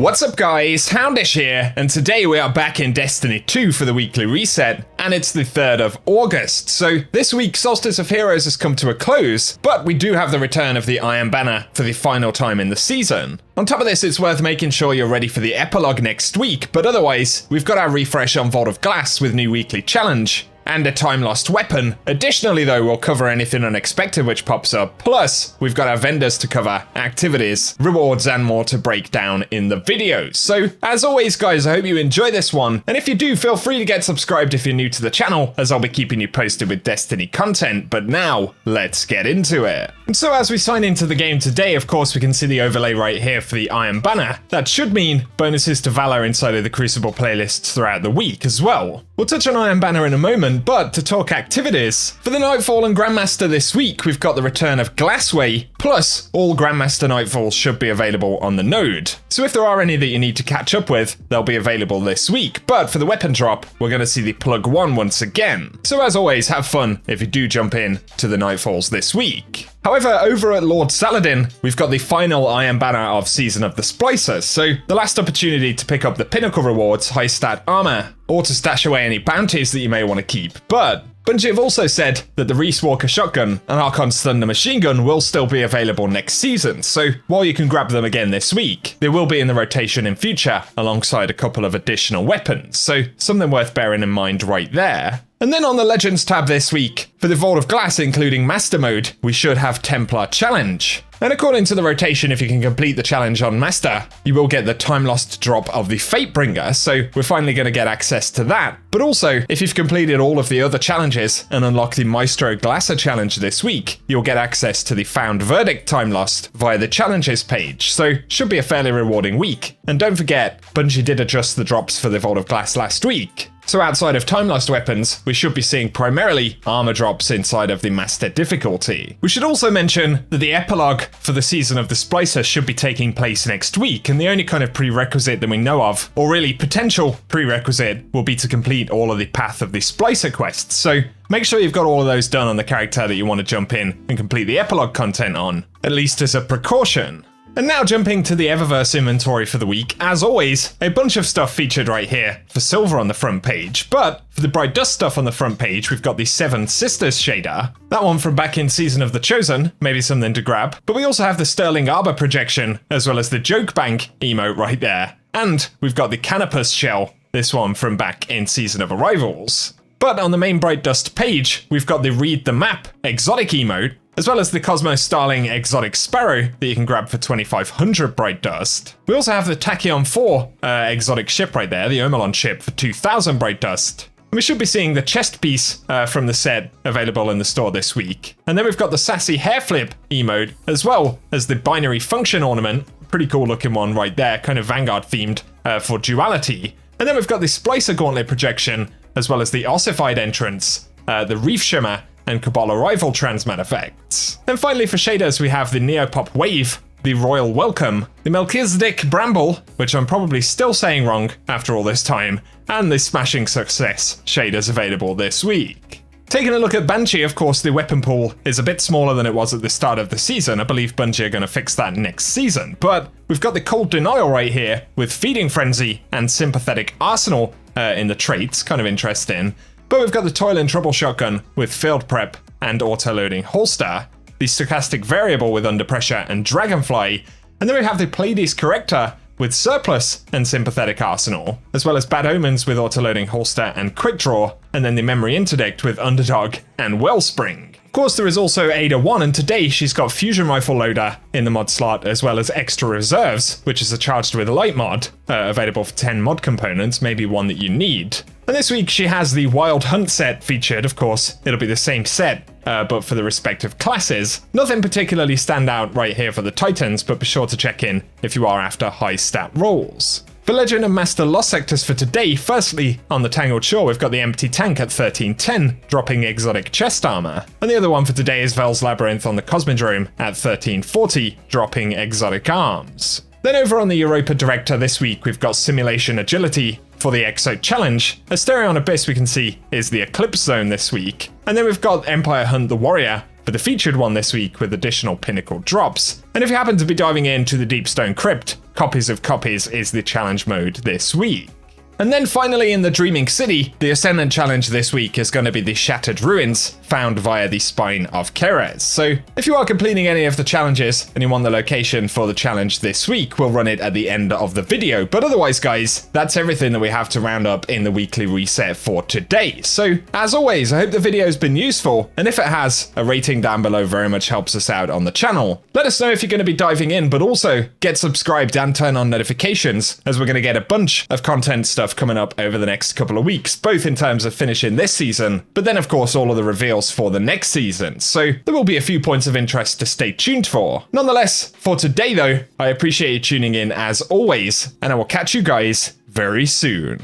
What's up guys, Houndish here, and today we are back in Destiny 2 for the weekly reset, and it's the 3rd of August, so this week Solstice of Heroes has come to a close, but we do have the return of the Iron Banner for the final time in the season. On top of this, it's worth making sure you're ready for the Epilogue next week, but otherwise, we've got our refresh on Vault of Glass with new weekly challenge, and a Timelost weapon. Additionally though, we'll cover anything unexpected which pops up, plus we've got our vendors to cover, activities, rewards and more to break down in the videos. So as always guys, I hope you enjoy this one, and if you do, feel free to get subscribed if you're new to the channel, as I'll be keeping you posted with Destiny content, but now, let's get into it. And so as we sign into the game today, of course we can see the overlay right here for the Iron Banner. That should mean bonuses to Valor inside of the Crucible playlists throughout the week as well. We'll touch on Iron Banner in a moment, but to talk activities, for the Nightfall and Grandmaster this week, we've got the return of Glassway, plus all Grandmaster Nightfalls should be available on the node. So if there are any that you need to catch up with, they'll be available this week, but for the weapon drop, we're going to see the Plug 1 once again. So as always, have fun if you do jump in to the Nightfalls this week. However, over at Lord Saladin, we've got the final Iron Banner of Season of the Splicer, so the last opportunity to pick up the Pinnacle rewards, high stat armor, or to stash away any bounties that you may want to keep. But Bungie have also said that the Reese Walker shotgun and Archon's Thunder machine gun will still be available next season, so while you can grab them again this week, they will be in the rotation in future alongside a couple of additional weapons, so something worth bearing in mind right there. And then on the Legends tab this week, for the Vault of Glass including Master Mode, we should have Templar Challenge. And according to the rotation, if you can complete the challenge on Master, you will get the Timelost drop of the Fatebringer, so we're finally going to get access to that. But also, if you've completed all of the other challenges and unlock the Maestro Glasser challenge this week, you'll get access to the Found Verdict Timelost via the challenges page, so should be a fairly rewarding week. And don't forget, Bungie did adjust the drops for the Vault of Glass last week. So outside of Timelost weapons, we should be seeing primarily armor drops inside of the Master difficulty. We should also mention that the Epilogue for the Season of the Splicer should be taking place next week, and the only kind of prerequisite that we know of, or really potential prerequisite, will be to complete all of the Path of the Splicer quests. So make sure you've got all of those done on the character that you want to jump in and complete the Epilogue content on, at least as a precaution. And now jumping to the Eververse inventory for the week, as always, a bunch of stuff featured right here for silver on the front page, but for the Bright Dust stuff on the front page, we've got the Seven Sisters shader, that one from back in Season of the Chosen, maybe something to grab, but we also have the Sterling Arbor projection, as well as the Joke Bank emote right there, and we've got the CANOPUS shell, this one from back in Season of Arrivals. But on the main Bright Dust page, we've got the Read the Map exotic emote, as well as the Cosmos Starling exotic Sparrow that you can grab for 2500 Bright Dust. We also have the Tachyon 4 exotic ship right there, the Omelon ship, for 2000 Bright Dust. And we should be seeing the chest piece from the set available in the store this week. And then we've got the Sassy Hair Flip emote, as well as the Binary Function ornament, pretty cool looking one right there, kind of Vanguard themed for duality. And then we've got the Splicer Gauntlet projection, as well as the Ossified entrance, the Reef Shimmer, and Cabal Arrival transmat effects. And finally for shaders, we have the Neopop Wave, the Royal Welcome, the Melchizedek Bramble, which I'm probably still saying wrong after all this time, and the Smashing Success shaders available this week. Taking a look at Banshee, of course, the weapon pool is a bit smaller than it was at the start of the season. I believe Bungie are going to fix that next season, but we've got the Cold Denial right here with Feeding Frenzy and Sympathetic Arsenal in the traits, kind of interesting. But we've got the Toil and Trouble Shotgun with Field Prep and Auto-Loading Holster, the Stochastic Variable with Under Pressure and Dragonfly, and then we have the Pleiades Corrector with Surplus and Sympathetic Arsenal, as well as Bad Omens with Auto-Loading Holster and Quick Draw, and then the Memory Interdict with Underdog and Wellspring. Of course, there is also Ada 1, and today she's got Fusion Rifle Loader in the mod slot, as well as Extra Reserves, which is a Charged with Light mod, available for 10 mod components, maybe one that you need. And this week she has the Wild Hunt set featured, of course, it'll be the same set, but for the respective classes. Nothing particularly stand out right here for the Titans, but be sure to check in if you are after high stat rolls. For Legend and Master Lost Sectors for today, firstly, on the Tangled Shore, we've got the Empty Tank at 1310, dropping exotic chest armor. And the other one for today is Vel's Labyrinth on the Cosmodrome at 1340, dropping exotic arms. Then over on the Europa Director this week, we've got Simulation Agility for the Exo Challenge. Asterion Abyss, we can see, is the Eclipse Zone this week. And then we've got Empire Hunt the Warrior for the featured one this week with additional Pinnacle drops. And if you happen to be diving into the Deep Stone Crypt, copies of copies is the challenge mode this week. And then finally in the Dreaming City, the Ascendant challenge this week is going to be the Shattered Ruins, found via the Spine of Keres. So if you are completing any of the challenges and you want the location for the challenge this week, we'll run it at the end of the video. But otherwise guys, that's everything that we have to round up in the weekly reset for today. So as always, I hope the video has been useful, and if it has, a rating down below very much helps us out on the channel. Let us know if you're going to be diving in, but also get subscribed and turn on notifications, as we're going to get a bunch of content stuff coming up over the next couple of weeks, both in terms of finishing this season, but then of course all of the reveals for the next season, so there will be a few points of interest to stay tuned for. Nonetheless, for today though, I appreciate you tuning in as always, and I will catch you guys very soon.